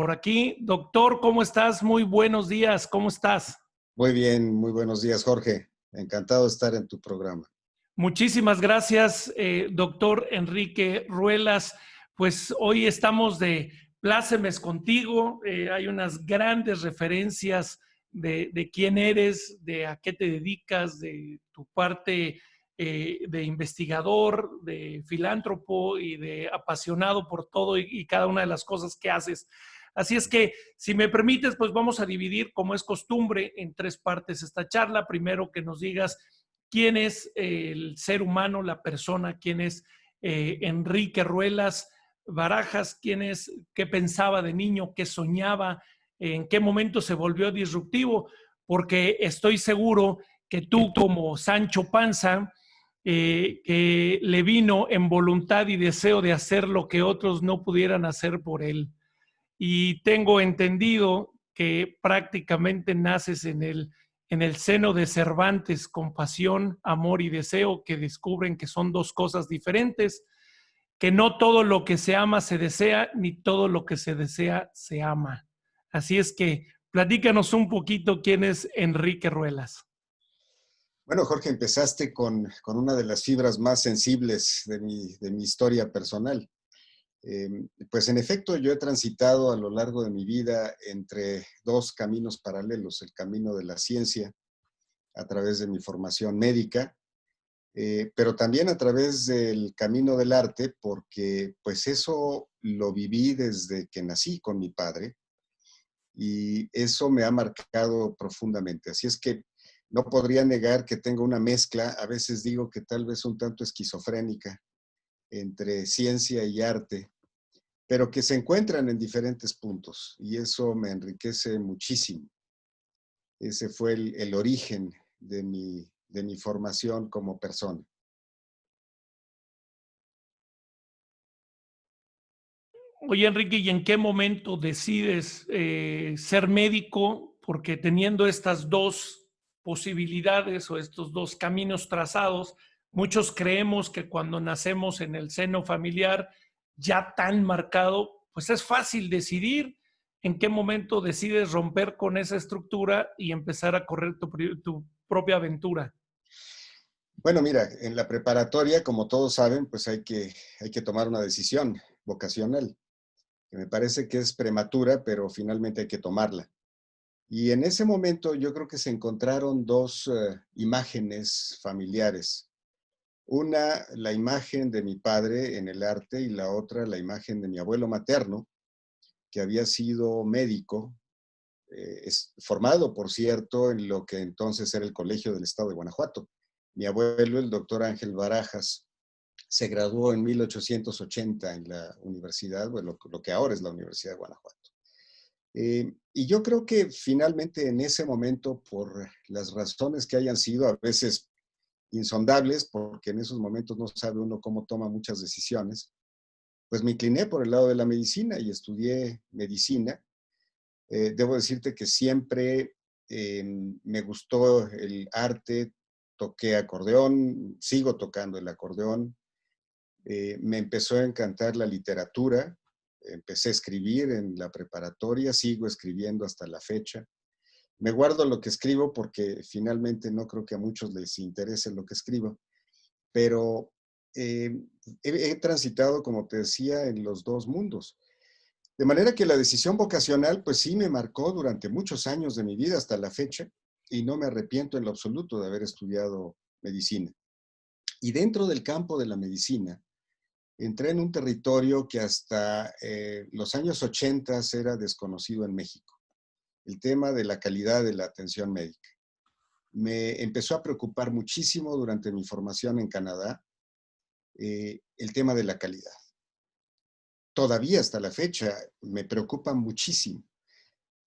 Por aquí, doctor, ¿cómo estás? Muy buenos días, ¿cómo estás? Muy bien, muy buenos días, Jorge. Encantado de estar en tu programa. Muchísimas gracias, doctor Enrique Ruelas. Pues hoy estamos de plácemes contigo. Hay unas grandes referencias de quién eres, de a qué te dedicas, de tu parte de investigador, de filántropo y de apasionado por todo y cada una de las cosas que haces. Así es que, si me permites, pues vamos a dividir, como es costumbre, en tres partes esta charla. Primero, que nos digas quién es el ser humano, la persona, quién es Enrique Ruelas Barajas, quién es, qué pensaba de niño, qué soñaba, en qué momento se volvió disruptivo, porque estoy seguro que tú, como Sancho Panza, que le vino en voluntad y deseo de hacer lo que otros no pudieran hacer por él. Y tengo entendido que prácticamente naces en el seno de Cervantes con pasión, amor y deseo, que descubren que son dos cosas diferentes, que no todo lo que se ama se desea, ni todo lo que se desea se ama. Así es que platícanos un poquito quién es Enrique Ruelas. Bueno, Jorge, empezaste con una de las fibras más sensibles de mi historia personal. Pues en efecto, yo he transitado a lo largo de mi vida entre dos caminos paralelos: el camino de la ciencia a través de mi formación médica, pero también a través del camino del arte, porque pues eso lo viví desde que nací con mi padre y eso me ha marcado profundamente. Así es que no podría negar que tengo una mezcla, a veces digo que tal vez un tanto esquizofrénica, entre ciencia y arte, pero que se encuentran en diferentes puntos y eso me enriquece muchísimo. Ese fue el origen de mi formación como persona. Oye, Enrique, ¿y en qué momento decides ser médico? Porque teniendo estas dos posibilidades o estos dos caminos trazados, muchos creemos que cuando nacemos en el seno familiar ya tan marcado, pues es fácil decidir en qué momento decides romper con esa estructura y empezar a correr tu propia aventura. Bueno, mira, en la preparatoria, como todos saben, pues hay que tomar una decisión vocacional, que me parece que es prematura, pero finalmente hay que tomarla. Y en ese momento yo creo que se encontraron dos imágenes familiares. Una, la imagen de mi padre en el arte, y la otra, la imagen de mi abuelo materno, que había sido médico, formado, por cierto, en lo que entonces era el Colegio del Estado de Guanajuato. Mi abuelo, el doctor Ángel Barajas, se graduó en 1880 en la universidad, bueno, lo que ahora es la Universidad de Guanajuato. Y yo creo que finalmente en ese momento, por las razones que hayan sido, a veces insondables, porque en esos momentos no sabe uno cómo toma muchas decisiones, pues me incliné por el lado de la medicina y estudié medicina. Debo decirte que siempre me gustó el arte, toqué acordeón, sigo tocando el acordeón, me empezó a encantar la literatura, empecé a escribir en la preparatoria, sigo escribiendo hasta la fecha. Me guardo lo que escribo porque finalmente no creo que a muchos les interese lo que escribo, pero he transitado, como te decía, en los dos mundos. De manera que la decisión vocacional, pues sí me marcó durante muchos años de mi vida hasta la fecha, y no me arrepiento en lo absoluto de haber estudiado medicina. Y dentro del campo de la medicina, entré en un territorio que hasta los años 80 era desconocido en México: el tema de la calidad de la atención médica. Me empezó a preocupar muchísimo durante mi formación en Canadá el tema de la calidad. Todavía hasta la fecha me preocupa muchísimo.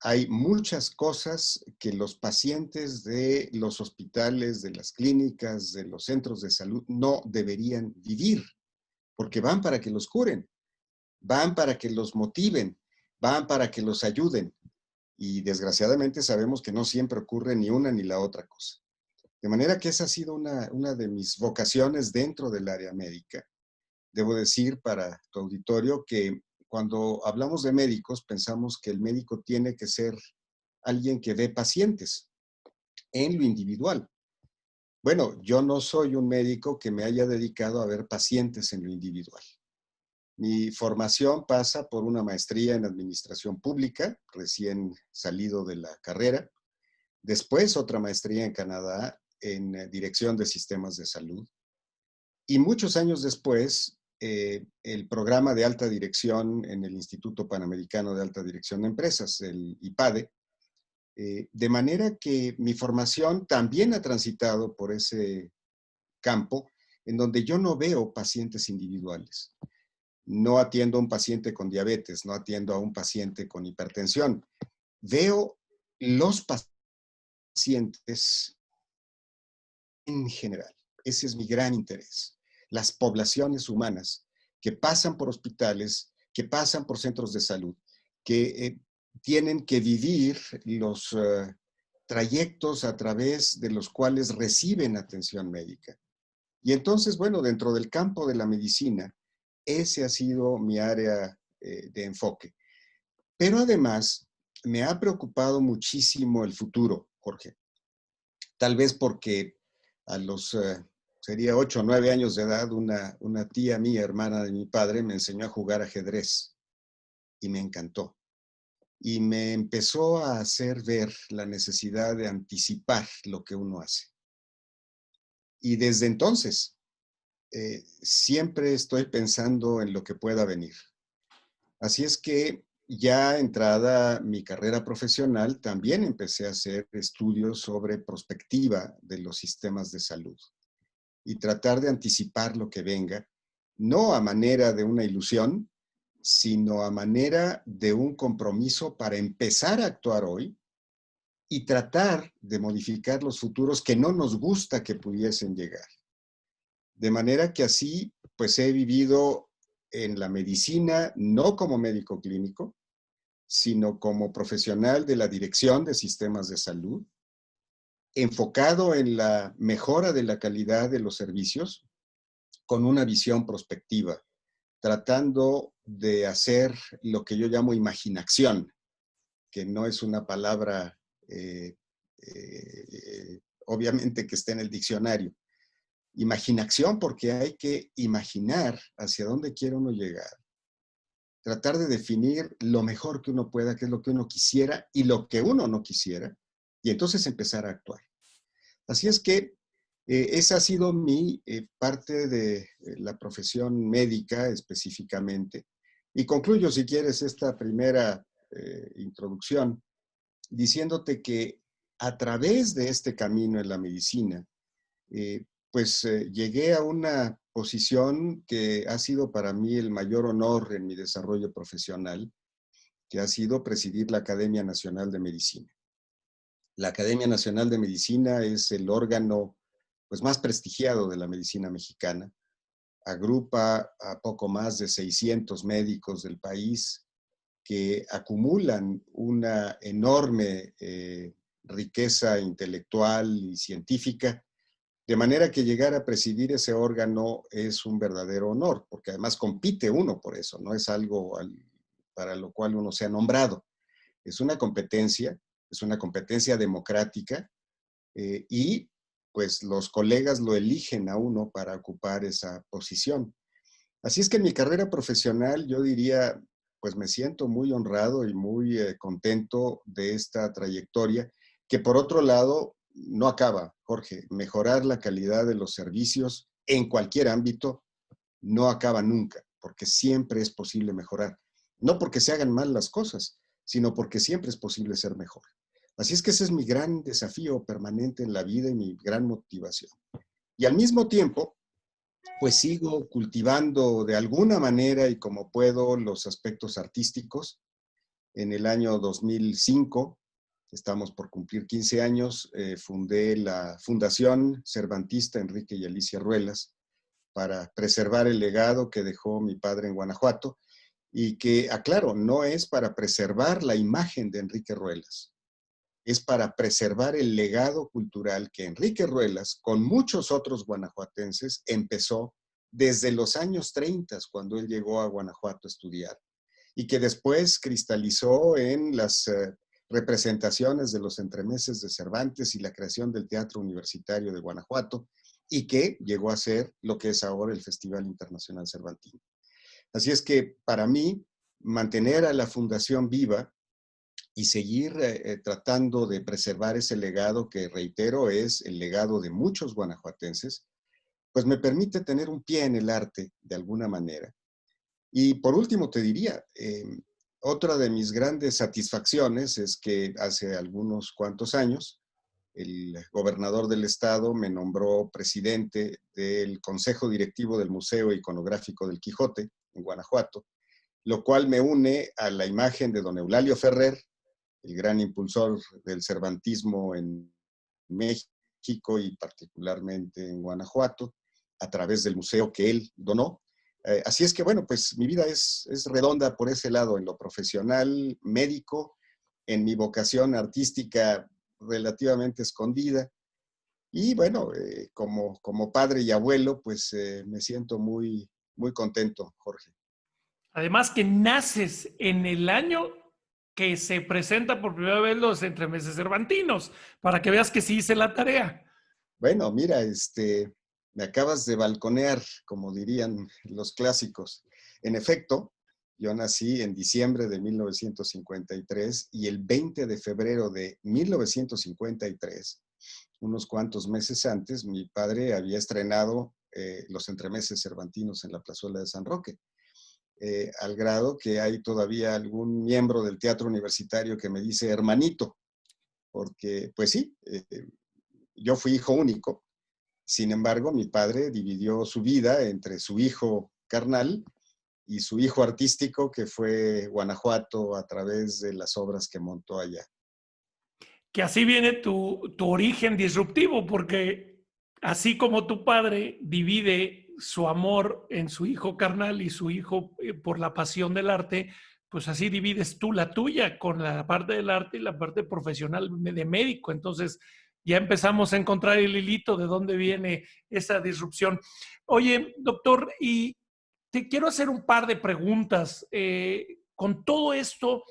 Hay muchas cosas que los pacientes de los hospitales, de las clínicas, de los centros de salud no deberían vivir, porque van para que los curen, van para que los motiven, van para que los ayuden. Y desgraciadamente sabemos que no siempre ocurre ni una ni la otra cosa. De manera que esa ha sido una de mis vocaciones dentro del área médica. Debo decir para tu auditorio que cuando hablamos de médicos, pensamos que el médico tiene que ser alguien que ve pacientes en lo individual. Bueno, yo no soy un médico que me haya dedicado a ver pacientes en lo individual. Mi formación pasa por una maestría en administración pública, recién salido de la carrera. Después otra maestría en Canadá en dirección de sistemas de salud. Y muchos años después, el programa de alta dirección en el Instituto Panamericano de Alta Dirección de Empresas, el IPADE, de manera que mi formación también ha transitado por ese campo en donde yo no veo pacientes individuales. No atiendo a un paciente con diabetes, no atiendo a un paciente con hipertensión. Veo los pacientes en general. Ese es mi gran interés. Las poblaciones humanas que pasan por hospitales, que pasan por centros de salud, que tienen que vivir los trayectos a través de los cuales reciben atención médica. Y entonces, bueno, dentro del campo de la medicina, ese ha sido mi área de enfoque. Pero además, me ha preocupado muchísimo el futuro, Jorge. Tal vez porque a los, sería 8 o 9 años de edad, una tía mía, hermana de mi padre, me enseñó a jugar ajedrez y me encantó. Y me empezó a hacer ver la necesidad de anticipar lo que uno hace. Y desde entonces, siempre estoy pensando en lo que pueda venir. Así es que ya entrada mi carrera profesional, también empecé a hacer estudios sobre prospectiva de los sistemas de salud y tratar de anticipar lo que venga, no a manera de una ilusión, sino a manera de un compromiso para empezar a actuar hoy y tratar de modificar los futuros que no nos gusta que pudiesen llegar. De manera que así, pues he vivido en la medicina, no como médico clínico, sino como profesional de la dirección de sistemas de salud, enfocado en la mejora de la calidad de los servicios, con una visión prospectiva, tratando de hacer lo que yo llamo imaginación, que no es una palabra obviamente que esté en el diccionario. Imaginación porque hay que imaginar hacia dónde quiere uno llegar. Tratar de definir lo mejor que uno pueda, qué es lo que uno quisiera y lo que uno no quisiera, y entonces empezar a actuar. Así es que esa ha sido mi parte de la profesión médica específicamente. Y concluyo, si quieres, esta primera introducción diciéndote que a través de este camino en la medicina, llegué a una posición que ha sido para mí el mayor honor en mi desarrollo profesional, que ha sido presidir la Academia Nacional de Medicina. La Academia Nacional de Medicina es el órgano pues, más prestigiado de la medicina mexicana. Agrupa a poco más de 600 médicos del país que acumulan una enorme riqueza intelectual y científica, de manera que llegar a presidir ese órgano es un verdadero honor, porque además compite uno por eso, no es algo para lo cual uno sea nombrado. Es una competencia democrática y pues los colegas lo eligen a uno para ocupar esa posición. Así es que en mi carrera profesional yo diría, pues me siento muy honrado y muy contento de esta trayectoria, que por otro lado no acaba, Jorge. Mejorar la calidad de los servicios en cualquier ámbito no acaba nunca, porque siempre es posible mejorar. No porque se hagan mal las cosas, sino porque siempre es posible ser mejor. Así es que ese es mi gran desafío permanente en la vida y mi gran motivación. Y al mismo tiempo, pues sigo cultivando de alguna manera y como puedo los aspectos artísticos. En el año 2005, estamos por cumplir 15 años, fundé la Fundación Cervantista Enrique y Alicia Ruelas para preservar el legado que dejó mi padre en Guanajuato y que, aclaro, no es para preservar la imagen de Enrique Ruelas, es para preservar el legado cultural que Enrique Ruelas, con muchos otros guanajuatenses, empezó desde los años 30, cuando él llegó a Guanajuato a estudiar. y que después cristalizó en las representaciones de los entremeses de Cervantes y la creación del Teatro Universitario de Guanajuato, y que llegó a ser lo que es ahora el Festival Internacional Cervantino. Así es que para mí, mantener a la Fundación viva y seguir tratando de preservar ese legado que, reitero, es el legado de muchos guanajuatenses, pues me permite tener un pie en el arte de alguna manera. Y por último te diría, otra de mis grandes satisfacciones es que hace algunos cuantos años el gobernador del estado me nombró presidente del Consejo Directivo del Museo Iconográfico del Quijote en Guanajuato, lo cual me une a la imagen de don Eulalio Ferrer, el gran impulsor del cervantismo en México y particularmente en Guanajuato, a través del museo que él donó. Así es que, bueno, pues mi vida es redonda por ese lado, en lo profesional, médico, en mi vocación artística relativamente escondida. Y bueno, como padre y abuelo, pues me siento muy contento, Jorge. Además que naces en el año que se presenta por primera vez los entremeses cervantinos, para que veas que sí hice la tarea. Bueno, mira, me acabas de balconear, como dirían los clásicos. En efecto, yo nací en diciembre de 1953 y el 20 de febrero de 1953, unos cuantos meses antes, mi padre había estrenado los entremeses cervantinos en la Plazuela de San Roque, al grado que hay todavía algún miembro del teatro universitario que me dice hermanito, porque pues sí, yo fui hijo único. Sin embargo, mi padre dividió su vida entre su hijo carnal y su hijo artístico, que fue Guanajuato, a través de las obras que montó allá. Que así viene tu origen disruptivo, porque así como tu padre divide su amor en su hijo carnal y su hijo por la pasión del arte, pues así divides tú la tuya con la parte del arte y la parte profesional de médico. Entonces ya empezamos a encontrar el hilito de dónde viene esa disrupción. Oye, doctor, y te quiero hacer un par de preguntas. Con todo esto,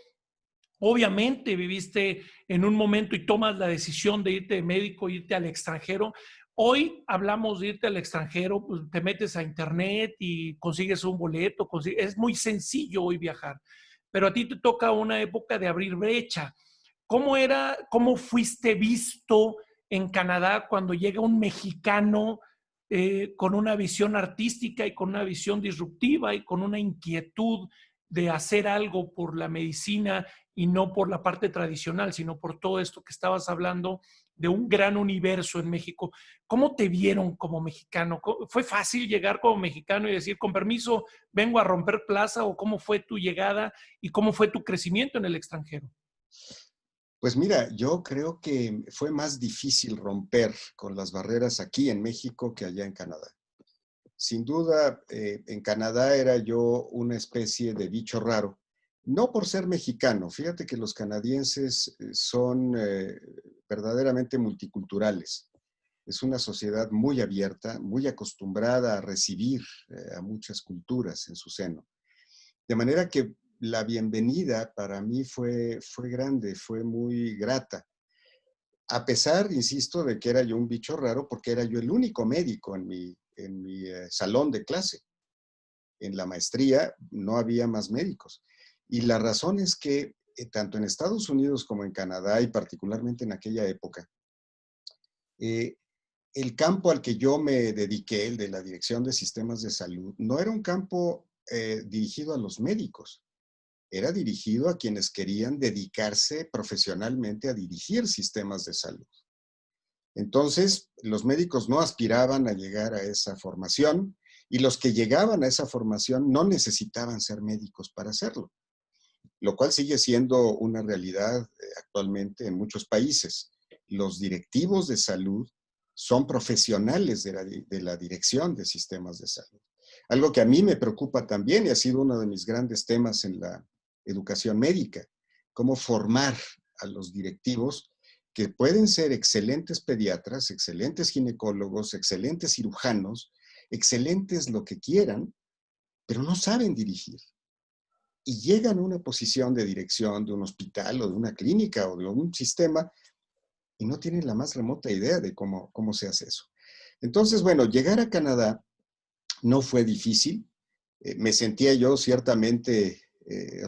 obviamente viviste en un momento y tomas la decisión de irte de médico, irte al extranjero. Hoy hablamos de irte al extranjero, pues te metes a internet y consigues un boleto, es muy sencillo hoy viajar, pero a ti te toca una época de abrir brecha. ¿Cómo fuiste visto en Canadá cuando llega un mexicano con una visión artística y con una visión disruptiva y con una inquietud de hacer algo por la medicina y no por la parte tradicional, sino por todo esto que estabas hablando de un gran universo en México? ¿Cómo te vieron como mexicano? ¿Fue fácil llegar como mexicano y decir, con permiso, vengo a romper plaza? ¿O cómo fue tu llegada y cómo fue tu crecimiento en el extranjero? Pues mira, yo creo que fue más difícil romper con las barreras aquí en México que allá en Canadá. Sin duda, en Canadá era yo una especie de bicho raro, no por ser mexicano. Fíjate que los canadienses son verdaderamente multiculturales. Es una sociedad muy abierta, muy acostumbrada a recibir a muchas culturas en su seno. De manera que la bienvenida para mí fue grande, fue muy grata. A pesar, insisto, de que era yo un bicho raro, porque era yo el único médico en mi salón de clase. En la maestría no había más médicos. Y la razón es que tanto en Estados Unidos como en Canadá, y particularmente en aquella época, eh, el campo al que yo me dediqué, el de la Dirección de Sistemas de Salud, no era un campo dirigido a los médicos, era dirigido a quienes querían dedicarse profesionalmente a dirigir sistemas de salud. Entonces, los médicos no aspiraban a llegar a esa formación y los que llegaban a esa formación no necesitaban ser médicos para hacerlo, lo cual sigue siendo una realidad actualmente en muchos países. Los directivos de salud son profesionales de la dirección de sistemas de salud. Algo que a mí me preocupa también y ha sido uno de mis grandes temas en la educación médica, cómo formar a los directivos que pueden ser excelentes pediatras, excelentes ginecólogos, excelentes cirujanos, excelentes lo que quieran, pero no saben dirigir. y llegan a una posición de dirección de un hospital o de una clínica o de un sistema y no tienen la más remota idea de cómo se hace eso. Entonces, bueno, llegar a Canadá no fue difícil. Me sentía yo ciertamente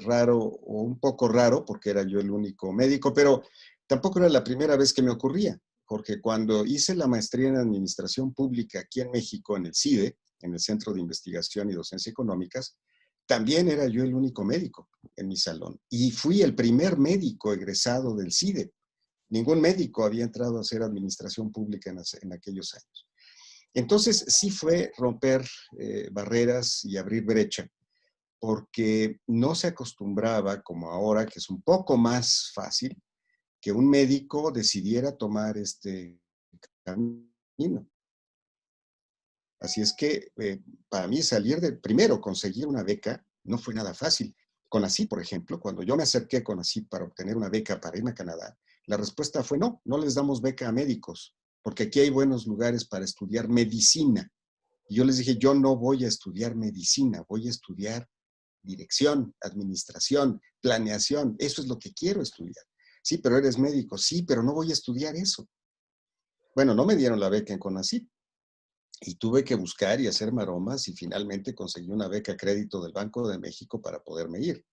raro o un poco raro porque era yo el único médico, pero tampoco era la primera vez que me ocurría, porque cuando hice la maestría en Administración Pública aquí en México, en el CIDE, en el Centro de Investigación y Docencia Económicas, también era yo el único médico en mi salón. Y fui el primer médico egresado del CIDE. Ningún médico había entrado a hacer administración pública en aquellos años. Entonces, sí fue romper barreras y abrir brecha, porque no se acostumbraba, como ahora, que es un poco más fácil, que un médico decidiera tomar este camino. Así es que para mí primero conseguir una beca no fue nada fácil. CONACYT, por ejemplo, cuando yo me acerqué a CONACYT para obtener una beca para irme a Canadá, la respuesta fue no, no les damos beca a médicos, porque aquí hay buenos lugares para estudiar medicina. Y yo les dije, yo no voy a estudiar medicina, voy a estudiar dirección, administración, planeación, eso es lo que quiero estudiar. Sí, pero eres médico, sí, pero no voy a estudiar eso. Bueno, no me dieron la beca en CONACYT y tuve que buscar y hacer maromas y finalmente conseguí una beca crédito del Banco de México para poderme ir.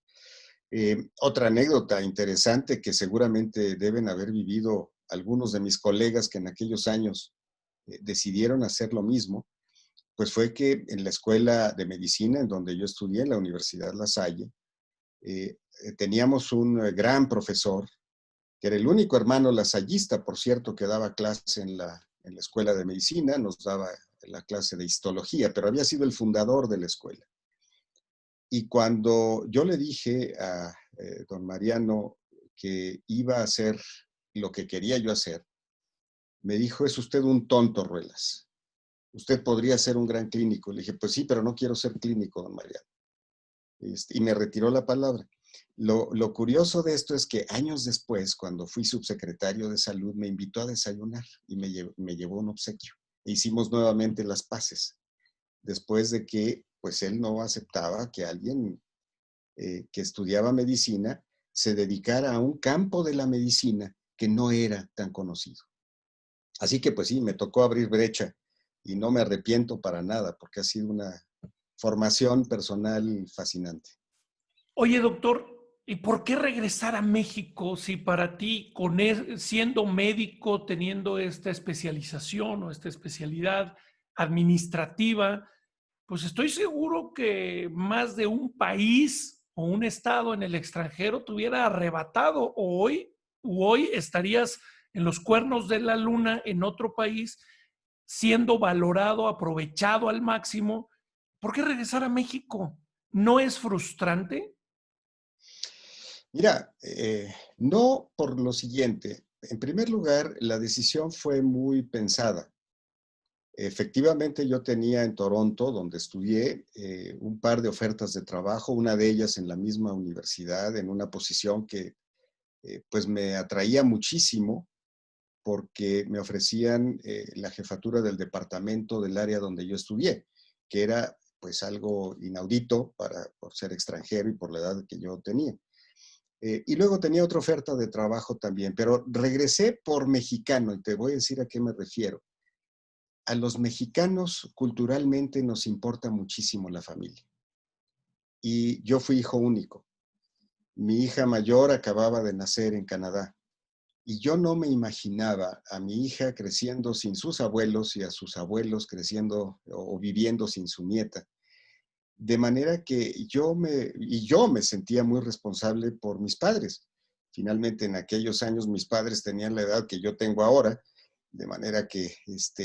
Otra anécdota interesante que seguramente deben haber vivido algunos de mis colegas que en aquellos años decidieron hacer lo mismo, pues fue que en la escuela de medicina en donde yo estudié, en la Universidad La Salle, teníamos un gran profesor, que era el único hermano lasallista, por cierto, que daba clase en la escuela de medicina, nos daba la clase de histología, pero había sido el fundador de la escuela. Y cuando yo le dije a don Mariano que iba a hacer lo que quería yo hacer, me dijo, es usted un tonto, Ruelas. Usted podría ser un gran clínico. Le dije, pues sí, pero no quiero ser clínico, don Mariano. Y me retiró la palabra. Lo curioso de esto es que años después, cuando fui subsecretario de salud, me invitó a desayunar y me llevó un obsequio. E hicimos nuevamente las paces, después de que pues él no aceptaba que alguien que estudiaba medicina se dedicara a un campo de la medicina que no era tan conocido. Así que pues sí, me tocó abrir brecha y no me arrepiento para nada porque ha sido una formación personal fascinante. Oye, doctor, ¿y por qué regresar a México si para ti, siendo médico, teniendo esta especialización o esta especialidad administrativa, pues estoy seguro que más de un país o un estado en el extranjero te hubiera arrebatado hoy estarías en los cuernos de la luna en otro país siendo valorado, aprovechado al máximo? ¿Por qué regresar a México? ¿No es frustrante? Mira, no por lo siguiente. En primer lugar, la decisión fue muy pensada. Efectivamente, yo tenía en Toronto, donde estudié, un par de ofertas de trabajo, una de ellas en la misma universidad, en una posición que pues me atraía muchísimo porque me ofrecían la jefatura del departamento del área donde yo estudié, que era pues algo inaudito por ser extranjero y por la edad que yo tenía. Y luego tenía otra oferta de trabajo también, pero regresé por mexicano y te voy a decir a qué me refiero. A los mexicanos culturalmente nos importa muchísimo la familia. Y yo fui hijo único. Mi hija mayor acababa de nacer en Canadá. Y yo no me imaginaba a mi hija creciendo sin sus abuelos y a sus abuelos creciendo o viviendo sin su nieta. De manera que yo me sentía muy responsable por mis padres. Finalmente, en aquellos años mis padres tenían la edad que yo tengo ahora, de manera que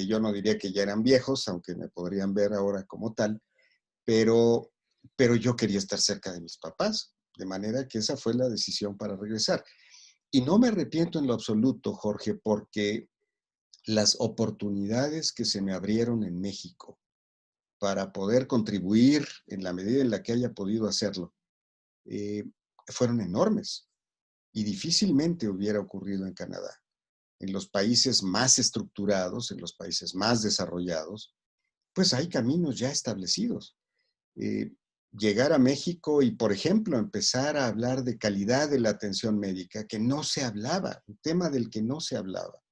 yo no diría que ya eran viejos, aunque me podrían ver ahora como tal, pero, pero yo quería estar cerca de mis papás, de manera que esa fue la decisión para regresar. Y no me arrepiento en lo absoluto, Jorge, porque las oportunidades que se me abrieron en México para poder contribuir en la medida en la que haya podido hacerlo, eh, fueron enormes y difícilmente hubiera ocurrido en Canadá. En los países más estructurados, en los países más desarrollados, pues hay caminos ya establecidos. Eh, llegar a México y, por ejemplo, empezar a hablar de calidad de la atención médica, que no se hablaba, un tema del que no se hablaba.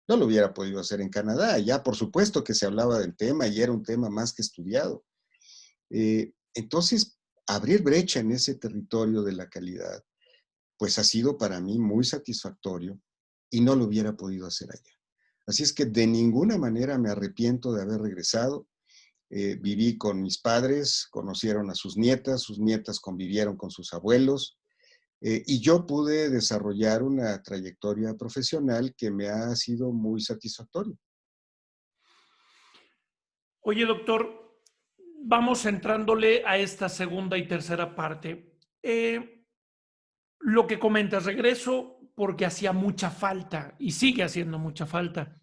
No lo hubiera podido hacer en Canadá, ya por supuesto que se hablaba del tema y era un tema más que estudiado. Entonces, abrir brecha en ese territorio de la calidad, pues ha sido para mí muy satisfactorio y no lo hubiera podido hacer allá. Así es que de ninguna manera me arrepiento de haber regresado. Viví con mis padres, conocieron a sus nietas convivieron con sus abuelos, y yo pude desarrollar una trayectoria profesional que me ha sido muy satisfactoria. Oye, doctor, vamos entrándole a esta segunda y tercera parte. Lo que comentas, regreso porque hacía mucha falta y sigue haciendo mucha falta.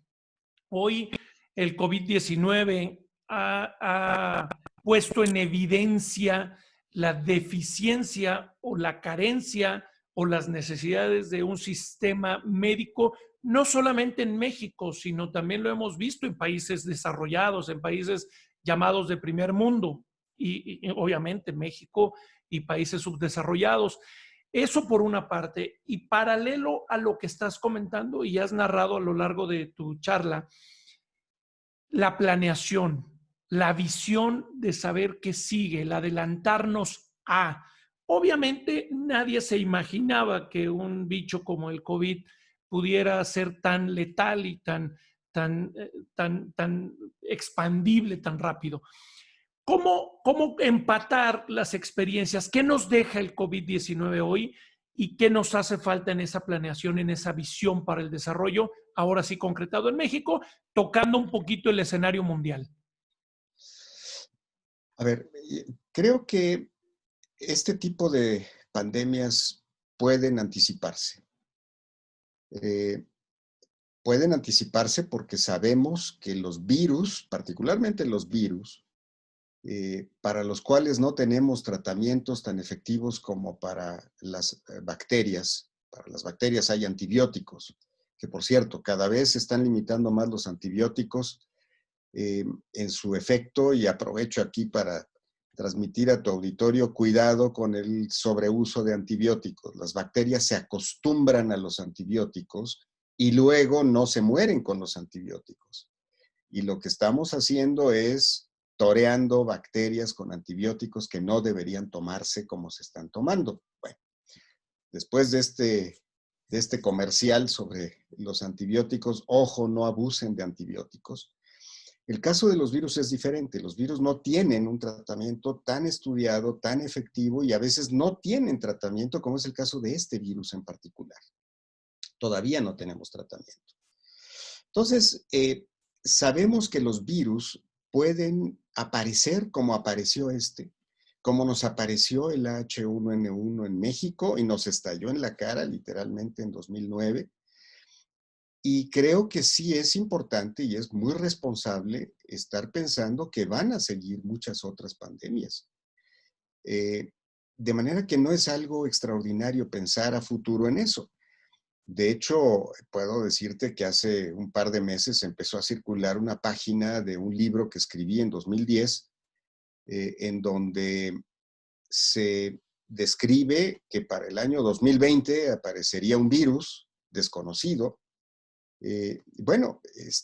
Hoy el COVID-19 ha puesto en evidencia la deficiencia o la carencia o las necesidades de un sistema médico, no solamente en México, sino también lo hemos visto en países desarrollados, en países llamados de primer mundo, y obviamente México y países subdesarrollados. Eso por una parte, y paralelo a lo que estás comentando y has narrado a lo largo de tu charla, la planeación, la visión de saber qué sigue, el adelantarnos a. Obviamente nadie se imaginaba que un bicho como el COVID pudiera ser tan letal y tan expandible tan rápido. ¿Cómo empatar las experiencias? ¿Qué nos deja el COVID-19 hoy y qué nos hace falta en esa planeación, en esa visión para el desarrollo, ahora sí concretado en México, tocando un poquito el escenario mundial? A ver, creo que este tipo de pandemias pueden anticiparse. Eh, Pueden anticiparse porque sabemos que los virus, particularmente los virus, para los cuales no tenemos tratamientos tan efectivos como para las bacterias. Para las bacterias hay antibióticos, que por cierto, cada vez se están limitando más los antibióticos en su efecto, y aprovecho aquí para transmitir a tu auditorio, cuidado con el sobreuso de antibióticos. Las bacterias se acostumbran a los antibióticos y luego no se mueren con los antibióticos. Y lo que estamos haciendo es toreando bacterias con antibióticos que no deberían tomarse como se están tomando. Bueno, después de este comercial sobre los antibióticos, ojo, no abusen de antibióticos. El caso de los virus es diferente. Los virus no tienen un tratamiento tan estudiado, tan efectivo, y a veces no tienen tratamiento, como es el caso de este virus en particular. Todavía no tenemos tratamiento. Entonces, sabemos que los virus pueden aparecer como apareció como nos apareció el H1N1 en México y nos estalló en la cara literalmente en 2009. Y creo que sí es importante y es muy responsable estar pensando que van a seguir muchas otras pandemias. De manera que no es algo extraordinario pensar a futuro en eso. De hecho, puedo decirte que hace un par de meses empezó a circular una página de un libro que escribí en 2010, en donde se describe que para el año 2020 aparecería un virus desconocido. Bueno,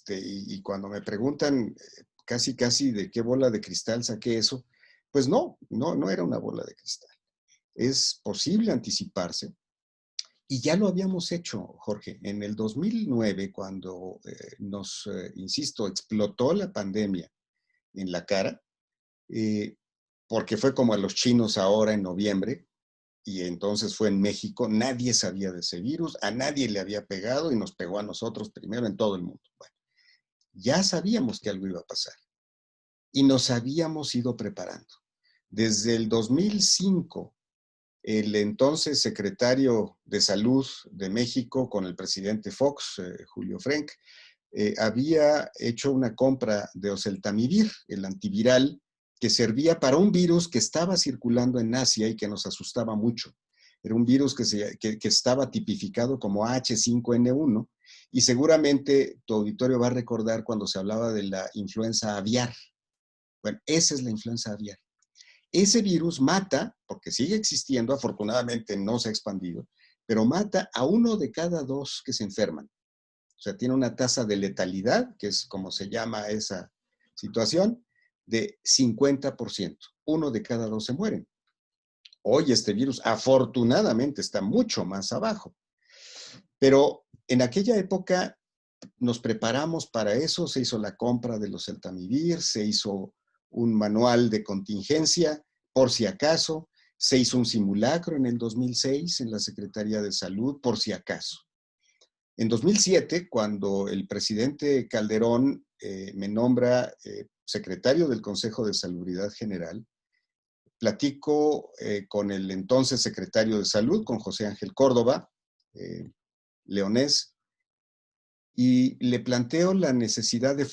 y cuando me preguntan casi de qué bola de cristal saqué eso, pues no era una bola de cristal. Es posible anticiparse. Y ya lo habíamos hecho, Jorge. En el 2009, cuando insisto, explotó la pandemia en la cara, porque fue como a los chinos ahora en noviembre, y entonces fue en México, nadie sabía de ese virus, a nadie le había pegado y nos pegó a nosotros primero en todo el mundo. Bueno, ya sabíamos que algo iba a pasar y nos habíamos ido preparando. Desde el 2005, el entonces secretario de Salud de México con el presidente Fox, Julio Frenk, había hecho una compra de oseltamivir, el antiviral, que servía para un virus que estaba circulando en Asia y que nos asustaba mucho. Era un virus que estaba tipificado como H5N1, y seguramente tu auditorio va a recordar cuando se hablaba de la influenza aviar. Bueno, esa es la influenza aviar. Ese virus mata, porque sigue existiendo, afortunadamente no se ha expandido, pero mata a 1 de cada 2 que se enferman. O sea, tiene una tasa de letalidad, que es como se llama esa situación, de 50%. 1 de cada 2 se mueren. Hoy este virus afortunadamente está mucho más abajo. Pero en aquella época nos preparamos para eso, se hizo la compra de los Celtamivir, se hizo un manual de contingencia, por si acaso, se hizo un simulacro en el 2006 en la Secretaría de Salud, por si acaso. En 2007, cuando el presidente Calderón me nombra secretario del Consejo de Salubridad General, platico con el entonces secretario de Salud, con José Ángel Córdoba, leonés, y le planteo la necesidad de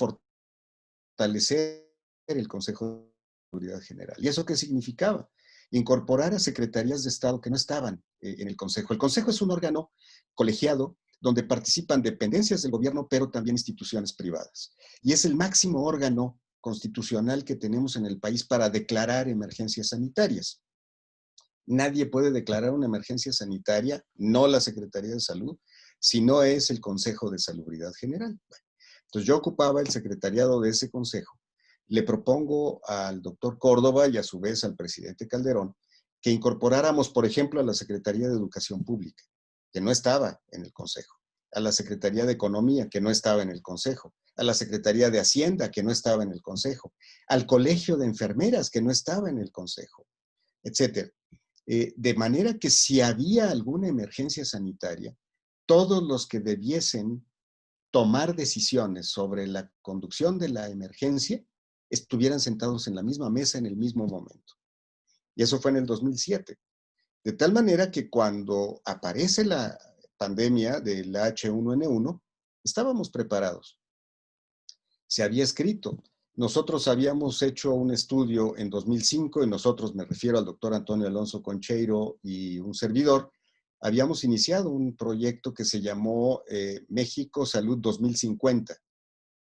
fortalecer el Consejo de Seguridad General. ¿Y eso qué significaba? Incorporar a secretarías de Estado que no estaban en el Consejo. El Consejo es un órgano colegiado donde participan dependencias del gobierno, pero también instituciones privadas. Y es el máximo órgano constitucional que tenemos en el país para declarar emergencias sanitarias. Nadie puede declarar una emergencia sanitaria, no la Secretaría de Salud, si no es el Consejo de Salubridad General. Bueno, entonces yo ocupaba el secretariado de ese consejo. Le propongo al doctor Córdoba y a su vez al presidente Calderón que incorporáramos, por ejemplo, a la Secretaría de Educación Pública, que no estaba en el consejo, a la Secretaría de Economía, que no estaba en el consejo, a la Secretaría de Hacienda, que no estaba en el consejo, al Colegio de Enfermeras, que no estaba en el consejo, etcétera. De manera que si había alguna emergencia sanitaria, todos los que debiesen tomar decisiones sobre la conducción de la emergencia estuvieran sentados en la misma mesa en el mismo momento. Y eso fue en el 2007. De tal manera que cuando aparece la pandemia del H1N1, estábamos preparados. Se había escrito. Nosotros habíamos hecho un estudio en 2005, y nosotros me refiero al doctor Antonio Alonso Concheiro y un servidor, habíamos iniciado un proyecto que se llamó México Salud 2050,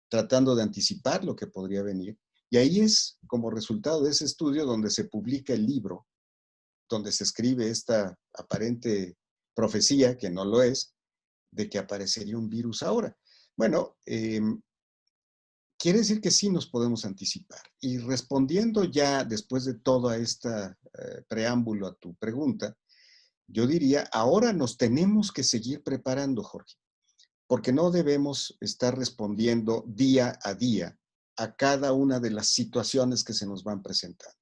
tratando de anticipar lo que podría venir. Y ahí es, como resultado de ese estudio, donde se publica el libro, donde se escribe esta aparente profecía, que no lo es, de que aparecería un virus ahora. Bueno, quiere decir que sí nos podemos anticipar. Y respondiendo ya después de todo este preámbulo a tu pregunta, yo diría, ahora nos tenemos que seguir preparando, Jorge, porque no debemos estar respondiendo día a día a cada una de las situaciones que se nos van presentando.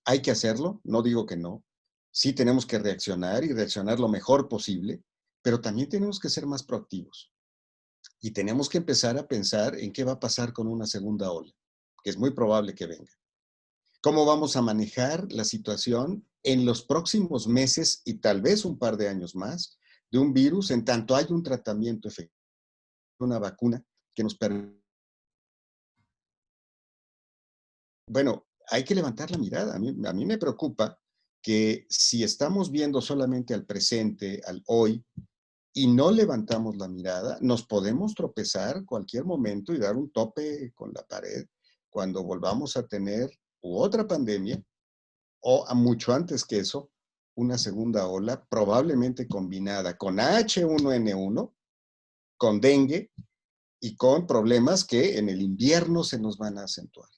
Hay que hacerlo, no digo que no. Sí tenemos que reaccionar y reaccionar lo mejor posible, pero también tenemos que ser más proactivos. Y tenemos que empezar a pensar en qué va a pasar con una segunda ola, que es muy probable que venga. ¿Cómo vamos a manejar la situación en los próximos meses y tal vez un par de años más de un virus en tanto hay un tratamiento efectivo, una vacuna que nos permite? Bueno, hay que levantar la mirada. A mí me preocupa que si estamos viendo solamente al presente, al hoy, y no levantamos la mirada, nos podemos tropezar cualquier momento y dar un tope con la pared cuando volvamos a tener otra pandemia o a mucho antes que eso, una segunda ola probablemente combinada con H1N1, con dengue y con problemas que en el invierno se nos van a acentuar.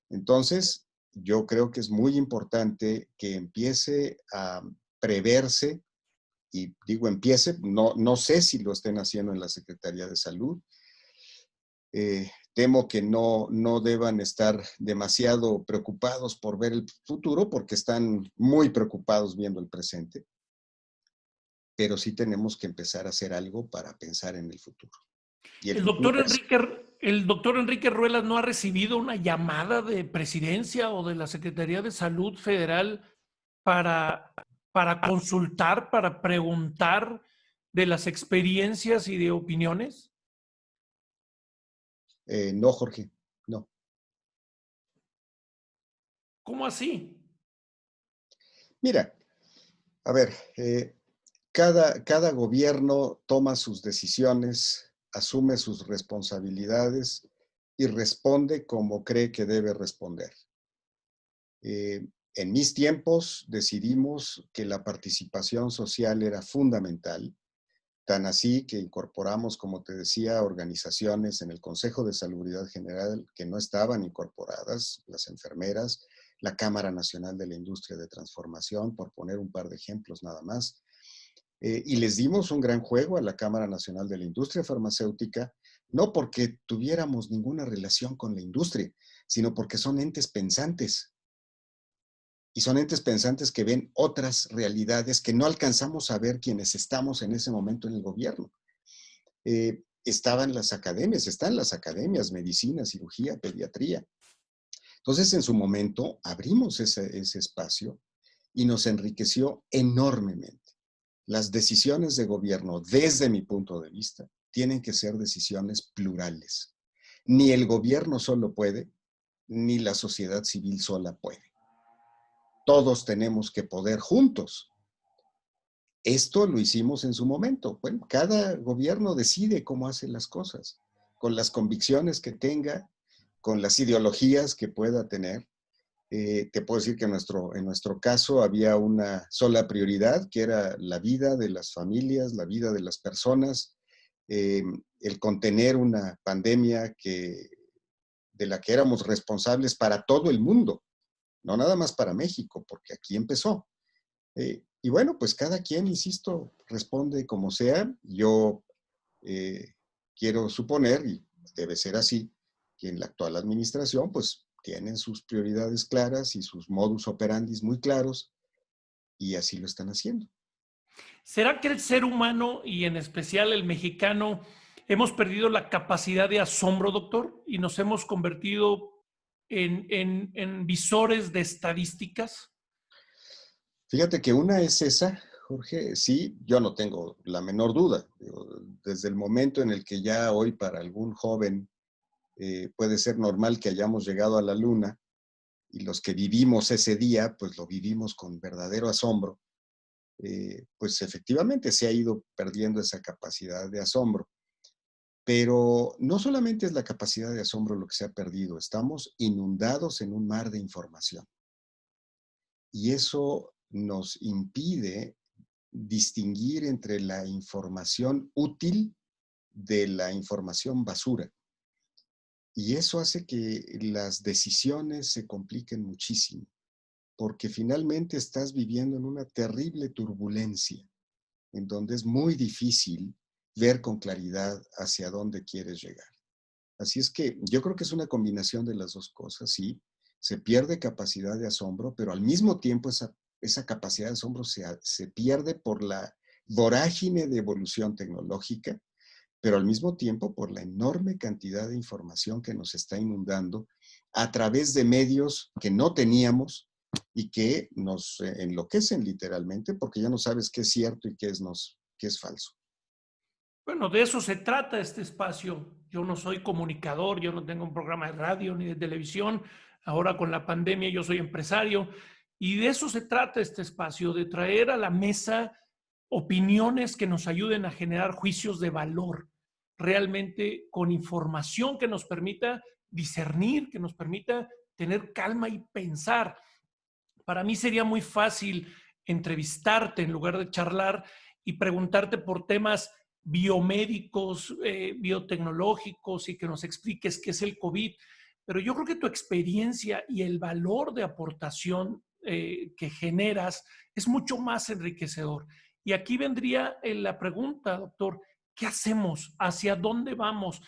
Entonces, yo creo que es muy importante que empiece a preverse, y digo empiece, no sé si lo estén haciendo en la Secretaría de Salud. Temo que no deban estar demasiado preocupados por ver el futuro, porque están muy preocupados viendo el presente. Pero sí tenemos que empezar a hacer algo para pensar en el futuro. Y el futuro es... El doctor Enrique Ruelas no ha recibido una llamada de presidencia o de la Secretaría de Salud Federal para, para consultar, para preguntar de las experiencias y de opiniones. No, Jorge, no. ¿Cómo así? Mira, a ver, cada gobierno toma sus decisiones, asume sus responsabilidades y responde como cree que debe responder. En mis tiempos decidimos que la participación social era fundamental, tan así que incorporamos, como te decía, organizaciones en el Consejo de Salubridad General que no estaban incorporadas, las enfermeras, la Cámara Nacional de la Industria de Transformación, por poner un par de ejemplos nada más. Y les dimos un gran juego a la Cámara Nacional de la Industria Farmacéutica, no porque tuviéramos ninguna relación con la industria, sino porque son entes pensantes. Y son entes pensantes que ven otras realidades que no alcanzamos a ver quienes estamos en ese momento en el gobierno. Estaban las academias, están las academias, medicina, cirugía, pediatría. Entonces, en su momento, abrimos ese espacio y nos enriqueció enormemente. Las decisiones de gobierno, desde mi punto de vista, tienen que ser decisiones plurales. Ni el gobierno solo puede, ni la sociedad civil sola puede. Todos tenemos que poder juntos. Esto lo hicimos en su momento. Bueno, cada gobierno decide cómo hace las cosas, con las convicciones que tenga, con las ideologías que pueda tener. Te puedo decir que en nuestro caso había una sola prioridad, que era la vida de las familias, la vida de las personas, el contener una pandemia de la que éramos responsables para todo el mundo, no nada más para México, porque aquí empezó. Y bueno, pues cada quien, insisto, responde como sea. Yo quiero suponer, y debe ser así, que en la actual administración, pues tienen sus prioridades claras y sus modus operandi muy claros, y así lo están haciendo. ¿Será que el ser humano, y en especial el mexicano, hemos perdido la capacidad de asombro, doctor, y nos hemos convertido en visores de estadísticas? Fíjate que una es esa, Jorge, sí, yo no tengo la menor duda. Desde el momento en el que ya hoy para algún joven puede ser normal que hayamos llegado a la luna, y los que vivimos ese día, pues lo vivimos con verdadero asombro, pues efectivamente se ha ido perdiendo esa capacidad de asombro. Pero no solamente es la capacidad de asombro lo que se ha perdido, estamos inundados en un mar de información. Y eso nos impide distinguir entre la información útil de la información basura. Y eso hace que las decisiones se compliquen muchísimo, porque finalmente estás viviendo en una terrible turbulencia, en donde es muy difícil ver con claridad hacia dónde quieres llegar. Así es que yo creo que es una combinación de las dos cosas, sí. Se pierde capacidad de asombro, pero al mismo tiempo esa capacidad de asombro se pierde por la vorágine de evolución tecnológica, pero al mismo tiempo por la enorme cantidad de información que nos está inundando a través de medios que no teníamos y que nos enloquecen literalmente, porque ya no sabes qué es cierto y qué es falso. Bueno, de eso se trata este espacio. Yo no soy comunicador, yo no tengo un programa de radio ni de televisión. Ahora con la pandemia yo soy empresario y de eso se trata este espacio, de traer a la mesa opiniones que nos ayuden a generar juicios de valor, realmente con información que nos permita discernir, que nos permita tener calma y pensar. Para mí sería muy fácil entrevistarte en lugar de charlar y preguntarte por temas biomédicos, biotecnológicos y que nos expliques qué es el COVID. Pero yo creo que tu experiencia y el valor de aportación que generas es mucho más enriquecedor. Y aquí vendría la pregunta, doctor, ¿qué hacemos? ¿Hacia dónde vamos?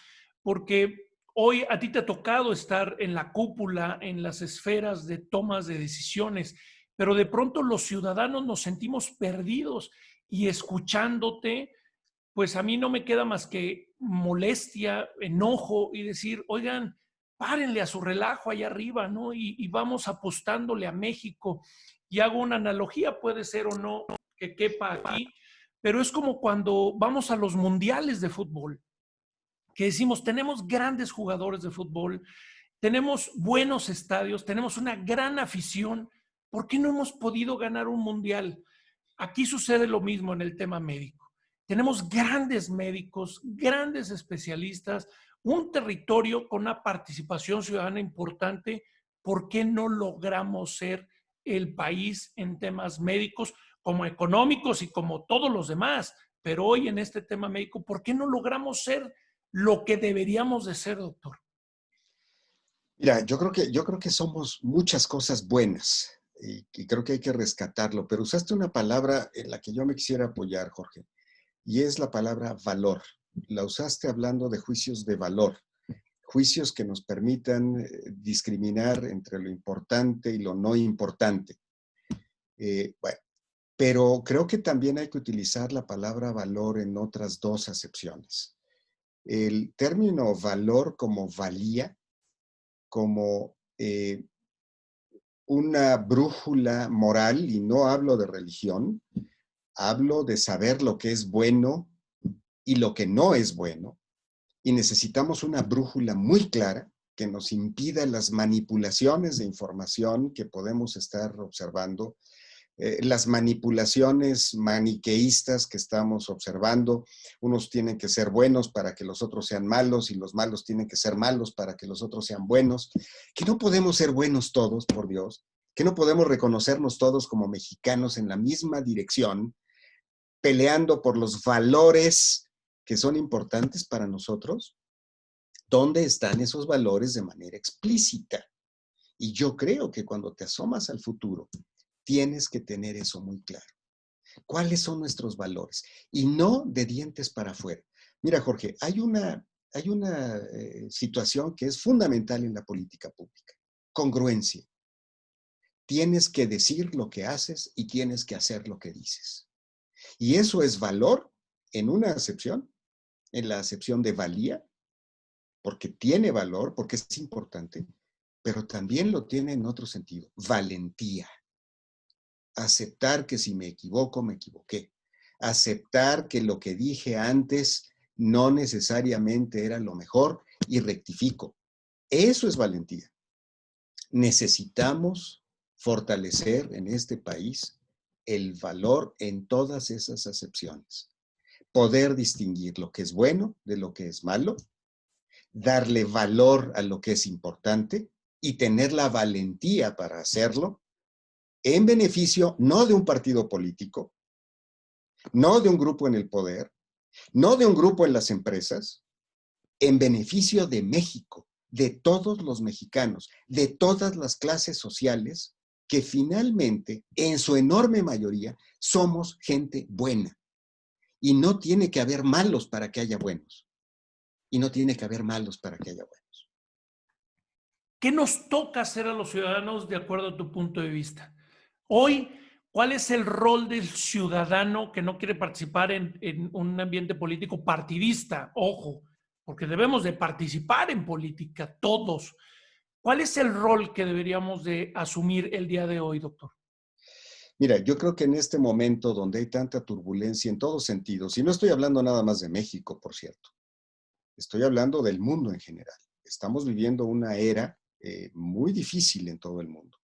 Porque hoy a ti te ha tocado estar en la cúpula, en las esferas de tomas de decisiones, pero de pronto los ciudadanos nos sentimos perdidos y escuchándote, pues a mí no me queda más que molestia, enojo y decir, oigan, párenle a su relajo allá arriba, ¿no? Y vamos apostándole a México. Y hago una analogía, puede ser o no que quepa aquí, pero es como cuando vamos a los mundiales de fútbol, que decimos, tenemos grandes jugadores de fútbol, tenemos buenos estadios, tenemos una gran afición, ¿por qué no hemos podido ganar un mundial? Aquí sucede lo mismo en el tema médico. Tenemos grandes médicos, grandes especialistas, un territorio con una participación ciudadana importante. ¿por qué no logramos ser el país en temas médicos, como económicos y como todos los demás? Pero hoy en este tema médico, ¿por qué no logramos ser lo que deberíamos de ser, doctor? Mira, yo creo que somos muchas cosas buenas y creo que hay que rescatarlo, pero usaste una palabra en la que yo me quisiera apoyar, Jorge, y es la palabra valor. La usaste hablando de juicios de valor, juicios que nos permitan discriminar entre lo importante y lo no importante. Bueno, pero creo que también hay que utilizar la palabra valor en otras dos acepciones. El término valor como valía, como una brújula moral, y no hablo de religión, hablo de saber lo que es bueno y lo que no es bueno, y necesitamos una brújula muy clara que nos impida las manipulaciones de información que podemos estar observando, las manipulaciones maniqueístas que estamos observando. Unos tienen que ser buenos para que los otros sean malos y los malos tienen que ser malos para que los otros sean buenos. Que no podemos ser buenos todos, por Dios. Que no podemos reconocernos todos como mexicanos en la misma dirección, peleando por los valores que son importantes para nosotros. ¿Dónde están esos valores de manera explícita? Y yo creo que cuando te asomas al futuro, tienes que tener eso muy claro. ¿Cuáles son nuestros valores? Y no de dientes para afuera. Mira, Jorge, hay una situación que es fundamental en la política pública. Congruencia. Tienes que decir lo que haces y tienes que hacer lo que dices. Y eso es valor en una acepción, en la acepción de valía, porque tiene valor, porque es importante, pero también lo tiene en otro sentido, valentía. Aceptar que si me equivoco, me equivoqué. Aceptar que lo que dije antes no necesariamente era lo mejor y rectifico. Eso es valentía. Necesitamos fortalecer en este país el valor en todas esas acepciones. Poder distinguir lo que es bueno de lo que es malo, darle valor a lo que es importante y tener la valentía para hacerlo en beneficio no de un partido político, no de un grupo en el poder, no de un grupo en las empresas, en beneficio de México, de todos los mexicanos, de todas las clases sociales, que finalmente, en su enorme mayoría, somos gente buena. Y no tiene que haber malos para que haya buenos. Y no tiene que haber malos para que haya buenos. ¿Qué nos toca hacer a los ciudadanos de acuerdo a tu punto de vista? Hoy, ¿cuál es el rol del ciudadano que no quiere participar en un ambiente político partidista? Ojo, porque debemos de participar en política todos. ¿Cuál es el rol que deberíamos de asumir el día de hoy, doctor? Mira, yo creo que en este momento donde hay tanta turbulencia en todos sentidos, y no estoy hablando nada más de México, por cierto, estoy hablando del mundo en general. Estamos viviendo una era muy difícil en todo el mundo.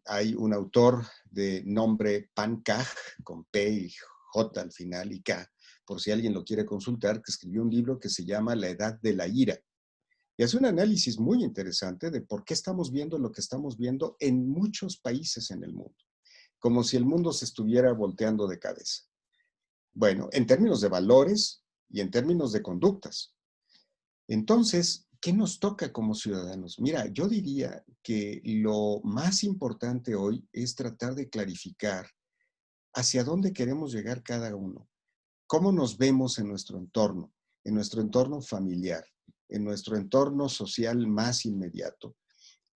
Hay un autor de nombre Pankaj, con P y J al final y K, por si alguien lo quiere consultar, que escribió un libro que se llama La Edad de la Ira. Y hace un análisis muy interesante de por qué estamos viendo lo que estamos viendo en muchos países en el mundo, como si el mundo se estuviera volteando de cabeza. Bueno, en términos de valores y en términos de conductas. Entonces, ¿qué nos toca como ciudadanos? Mira, yo diría que lo más importante hoy es tratar de clarificar hacia dónde queremos llegar cada uno, cómo nos vemos en nuestro entorno familiar, en nuestro entorno social más inmediato,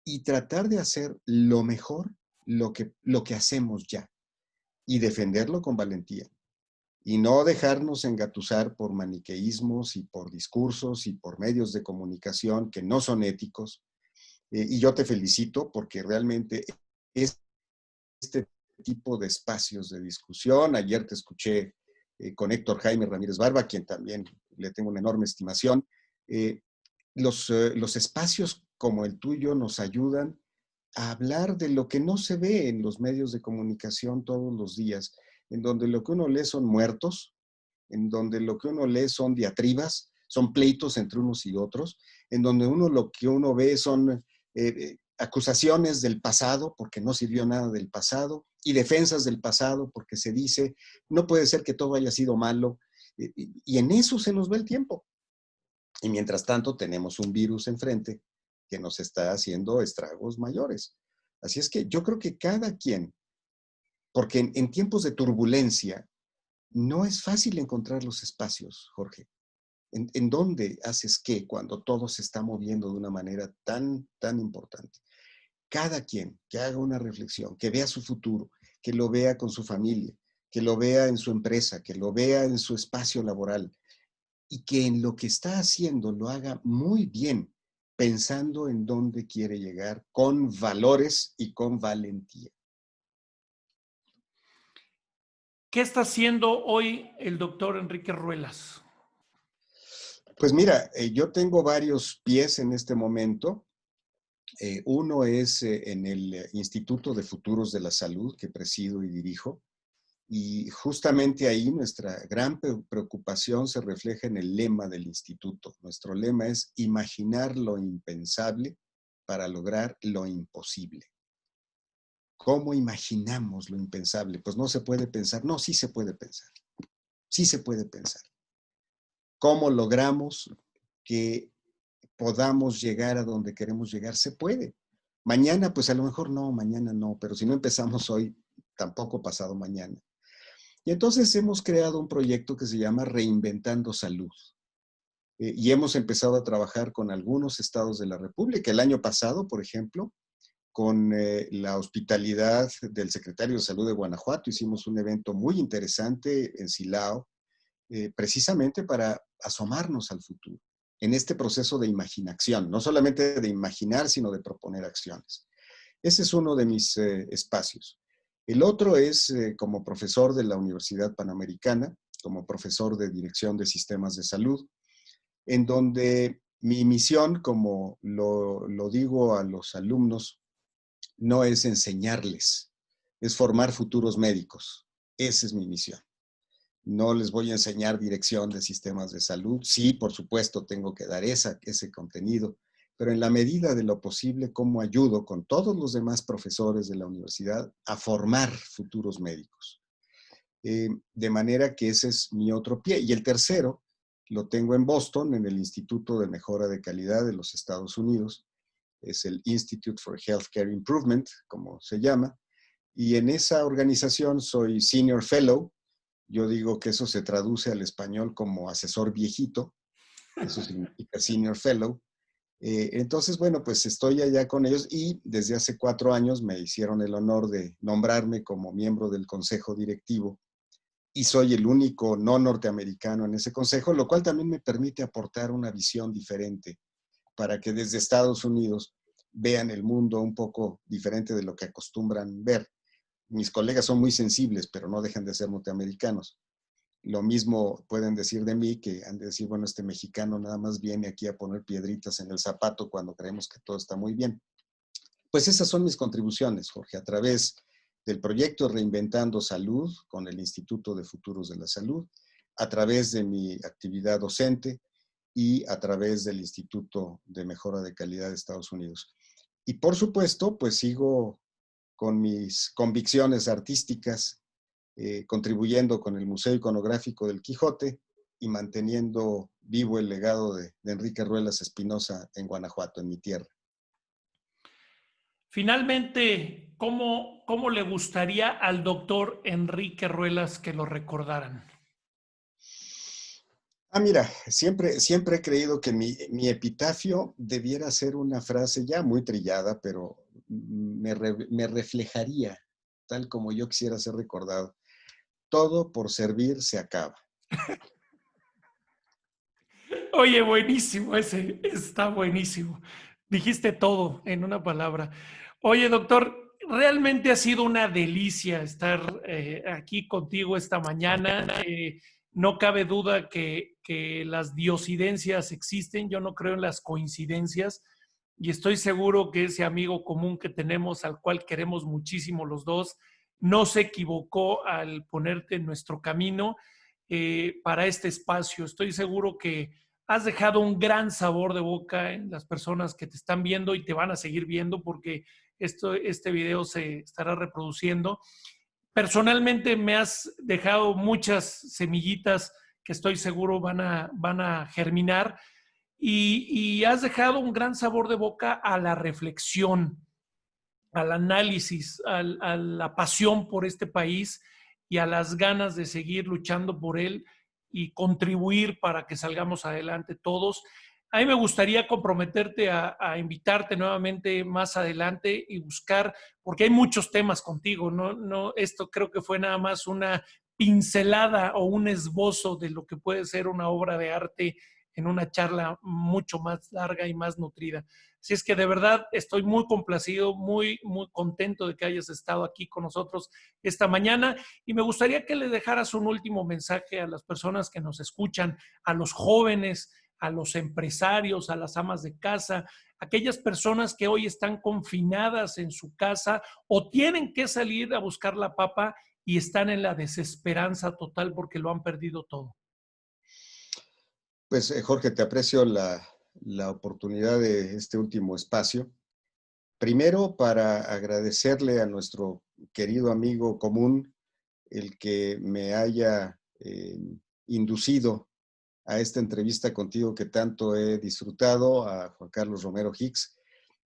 y tratar de hacer lo mejor lo que hacemos ya y defenderlo con valentía. Y no dejarnos engatusar por maniqueísmos y por discursos y por medios de comunicación que no son éticos. Y yo te felicito porque realmente este tipo de espacios de discusión, ayer te escuché con Héctor Jaime Ramírez Barba, a quien también le tengo una enorme estimación, los espacios como el tuyo nos ayudan a hablar de lo que no se ve en los medios de comunicación todos los días, en donde lo que uno lee son muertos, en donde lo que uno lee son diatribas, son pleitos entre unos y otros, en donde lo que uno ve son acusaciones del pasado, porque no sirvió nada del pasado, y defensas del pasado, porque se dice, no puede ser que todo haya sido malo, y en eso se nos va el tiempo. Y mientras tanto tenemos un virus enfrente que nos está haciendo estragos mayores. Así es que yo creo que cada quien, porque en tiempos de turbulencia no es fácil encontrar los espacios, Jorge. ¿En dónde haces qué cuando todo se está moviendo de una manera tan importante? Cada quien que haga una reflexión, que vea su futuro, que lo vea con su familia, que lo vea en su empresa, que lo vea en su espacio laboral y que en lo que está haciendo lo haga muy bien, pensando en dónde quiere llegar, con valores y con valentía. ¿Qué está haciendo hoy el doctor Enrique Ruelas? Pues mira, yo tengo varios pies en este momento. Uno es en el Instituto de Futuros de la Salud que presido y dirijo. Y justamente ahí nuestra gran preocupación se refleja en el lema del instituto. Nuestro lema es imaginar lo impensable para lograr lo imposible. ¿Cómo imaginamos lo impensable? Pues no se puede pensar. No, sí se puede pensar. Sí se puede pensar. ¿Cómo logramos que podamos llegar a donde queremos llegar? Se puede. Mañana, pues a lo mejor no, mañana no, pero si no empezamos hoy, tampoco pasado mañana. Y entonces hemos creado un proyecto que se llama Reinventando Salud. Y hemos empezado a trabajar con algunos estados de la República. El año pasado, por ejemplo, con la hospitalidad del secretario de Salud de Guanajuato, hicimos un evento muy interesante en Silao, precisamente para asomarnos al futuro, en este proceso de imaginación, no solamente de imaginar, sino de proponer acciones. Ese es uno de mis espacios. El otro es como profesor de la Universidad Panamericana, como profesor de Dirección de Sistemas de Salud, en donde mi misión, como lo digo a los alumnos, no es enseñarles, es formar futuros médicos. Esa es mi misión. No les voy a enseñar dirección de sistemas de salud. Sí, por supuesto, tengo que dar ese contenido, pero en la medida de lo posible, ¿cómo ayudo con todos los demás profesores de la universidad a formar futuros médicos? De manera que ese es mi otro pie. Y el tercero lo tengo en Boston, en el Instituto de Mejora de Calidad de los Estados Unidos. Es el Institute for Healthcare Improvement, como se llama. Y en esa organización soy Senior Fellow. Yo digo que eso se traduce al español como asesor viejito. Eso significa Senior Fellow. Entonces, bueno, pues estoy allá con ellos y desde hace 4 años me hicieron el honor de nombrarme como miembro del consejo directivo y soy el único no norteamericano en ese consejo, lo cual también me permite aportar una visión diferente para que desde Estados Unidos vean el mundo un poco diferente de lo que acostumbran ver. Mis colegas son muy sensibles, pero no dejan de ser norteamericanos. Lo mismo pueden decir de mí, que han de decir, bueno, este mexicano nada más viene aquí a poner piedritas en el zapato cuando creemos que todo está muy bien. Pues esas son mis contribuciones, Jorge, a través del proyecto Reinventando Salud con el Instituto de Futuros de la Salud, a través de mi actividad docente y a través del Instituto de Mejora de Calidad de Estados Unidos. Y por supuesto, pues sigo con mis convicciones artísticas, contribuyendo con el Museo Iconográfico del Quijote y manteniendo vivo el legado de Enrique Ruelas Espinosa en Guanajuato, en mi tierra. Finalmente, ¿cómo le gustaría al doctor Enrique Ruelas que lo recordaran? Mira, siempre he creído que mi epitafio debiera ser una frase ya muy trillada, pero me reflejaría tal como yo quisiera ser recordado. Todo por servir se acaba. Oye, buenísimo, ese está buenísimo. Dijiste todo en una palabra. Oye, doctor, realmente ha sido una delicia estar aquí contigo esta mañana. No cabe duda que las diosidencias existen. Yo no creo en las coincidencias y estoy seguro que ese amigo común que tenemos, al cual queremos muchísimo los dos, no se equivocó al ponerte en nuestro camino para este espacio. Estoy seguro que has dejado un gran sabor de boca en las personas que te están viendo y te van a seguir viendo porque este video se estará reproduciendo. Personalmente me has dejado muchas semillitas que estoy seguro van a germinar y has dejado un gran sabor de boca a la reflexión, al análisis, a la pasión por este país y a las ganas de seguir luchando por él y contribuir para que salgamos adelante todos. A mí me gustaría comprometerte a invitarte nuevamente más adelante y buscar, porque hay muchos temas contigo, no, esto creo que fue nada más una pincelada o un esbozo de lo que puede ser una obra de arte en una charla mucho más larga y más nutrida. Así es que de verdad estoy muy complacido, muy contento de que hayas estado aquí con nosotros esta mañana y me gustaría que le dejaras un último mensaje a las personas que nos escuchan, a los jóvenes, a los empresarios, a las amas de casa, aquellas personas que hoy están confinadas en su casa o tienen que salir a buscar la papa y están en la desesperanza total porque lo han perdido todo. Pues Jorge, te aprecio la oportunidad de este último espacio. Primero, para agradecerle a nuestro querido amigo común el que me haya inducido a esta entrevista contigo que tanto he disfrutado, a Juan Carlos Romero Hicks.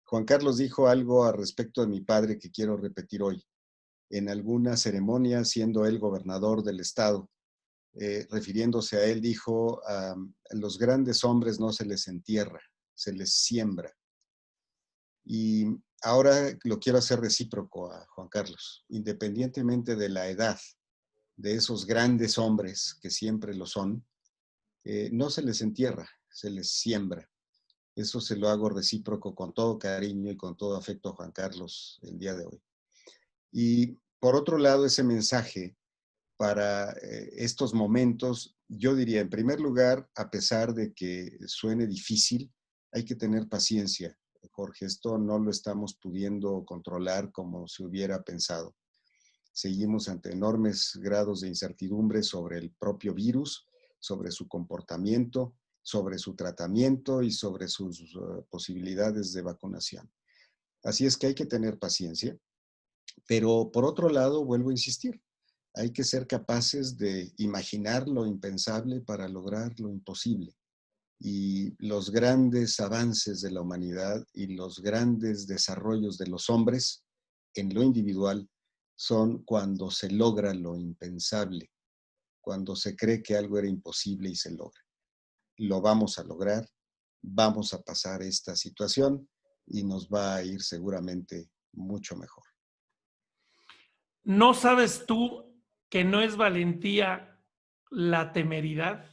Juan Carlos dijo algo al respecto de mi padre que quiero repetir hoy. En alguna ceremonia, siendo él gobernador del estado, refiriéndose a él, dijo, a los grandes hombres no se les entierra, se les siembra. Y ahora lo quiero hacer recíproco a Juan Carlos, independientemente de la edad de esos grandes hombres, que siempre lo son, no se les entierra, se les siembra. Eso se lo hago recíproco con todo cariño y con todo afecto a Juan Carlos el día de hoy. Y por otro lado, ese mensaje para estos momentos, yo diría, en primer lugar, a pesar de que suene difícil, hay que tener paciencia, Jorge. Esto no lo estamos pudiendo controlar como se hubiera pensado. Seguimos ante enormes grados de incertidumbre sobre el propio virus, sobre su comportamiento, sobre su tratamiento y sobre sus posibilidades de vacunación. Así es que hay que tener paciencia, pero por otro lado, vuelvo a insistir, hay que ser capaces de imaginar lo impensable para lograr lo imposible. Y los grandes avances de la humanidad y los grandes desarrollos de los hombres en lo individual son cuando se logra lo impensable, cuando se cree que algo era imposible y se logra. Lo vamos a lograr, vamos a pasar esta situación y nos va a ir seguramente mucho mejor. ¿No sabes tú que no es valentía la temeridad?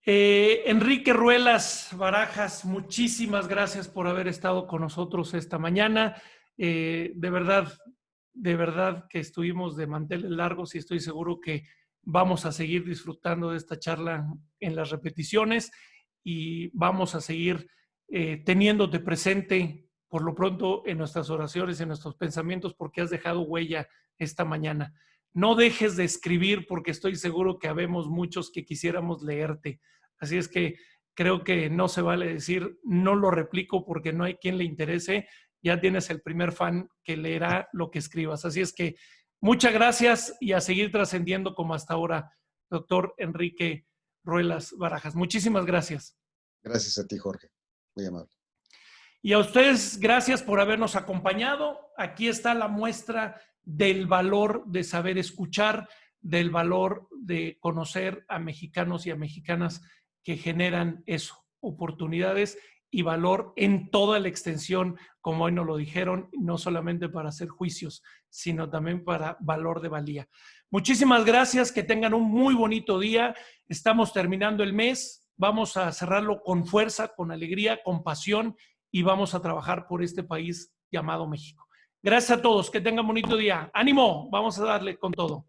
Enrique Ruelas Barajas, muchísimas gracias por haber estado con nosotros esta mañana. De verdad que estuvimos de manteles largos y estoy seguro que vamos a seguir disfrutando de esta charla en las repeticiones y vamos a seguir teniéndote presente por lo pronto en nuestras oraciones, en nuestros pensamientos, porque has dejado huella esta mañana. No dejes de escribir porque estoy seguro que habemos muchos que quisiéramos leerte. Así es que creo que no se vale decir no lo replico porque no hay quien le interese. Ya tienes el primer fan que leerá lo que escribas. Así es que muchas gracias y a seguir trascendiendo como hasta ahora, doctor Enrique Ruelas Barajas. Muchísimas gracias. Gracias a ti, Jorge. Muy amable. Y a ustedes, gracias por habernos acompañado. Aquí está la muestra del valor de saber escuchar, del valor de conocer a mexicanos y a mexicanas que generan eso, oportunidades y valor en toda la extensión, como hoy nos lo dijeron, no solamente para hacer juicios, sino también para valor de valía. Muchísimas gracias, que tengan un muy bonito día. Estamos terminando el mes, vamos a cerrarlo con fuerza, con alegría, con pasión y vamos a trabajar por este país llamado México. Gracias a todos, que tengan bonito día. ¡Ánimo! Vamos a darle con todo.